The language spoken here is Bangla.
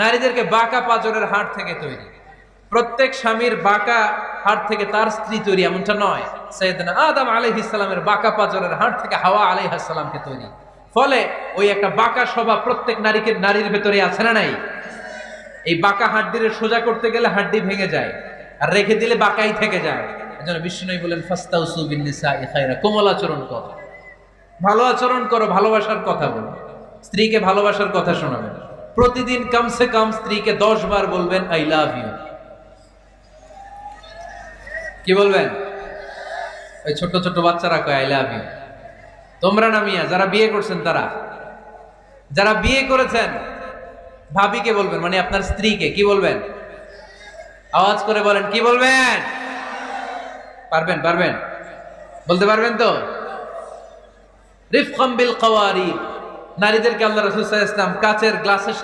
নারীদেরকে বাঁকা পাঁজরের হাড় থেকে তৈরি। প্রত্যেক স্বামীর বাঁকা হাড় থেকে তার স্ত্রী তৈরি এমনটা নয়। সাইয়েদনা আদম আলাইহিস সালামের বাঁকা পাঁজরের হাড় থেকে হাওয়া আলাইহিস সালামকে তৈরি। ফলে ওই একটা বাঁকা স্বভাব প্রত্যেক নারীর ভেতরে আছে না নাই? এই বাঁকা হাড্ডিরে সোজা করতে গেলে হাড্ডি ভেঙে যায়, আর রেখে দিলে বাঁকাই থেকে যায়। এজন্য বিষ্ণু বলেন ফাস্তাউসু বিন নিসাই খায়রা, কোমল আচরণ করো, ভালো আচরণ করো, ভালোবাসার কথা বলো, স্ত্রীকে ভালোবাসার কথা শোনাবেন। প্রতিদিন কমসে কম স্ত্রীকে 10 বার বলবেন আই লাভ ইউ। কি বলবেন? ওই ছোট ছোট বাচ্চারা কয় আই লাভ ইউ। তোমরা না মিয়া, যারা বিয়ে করছেন তারা, যারা বিয়ে করেছেন ভাবিকে বলবেন, মানে আপনার স্ত্রীকে কি বলবেন? আওয়াজ করে বলেন, কি বলবেন? পারবেন? বলতে পারবেন তো? রিফকাম বিল কাওয়ারিদ, নারীদেরকে আল্লাহ রাসূল সাল্লাল্লাহু আলাইহি ওয়াসাল্লাম কাচের গ্লাসের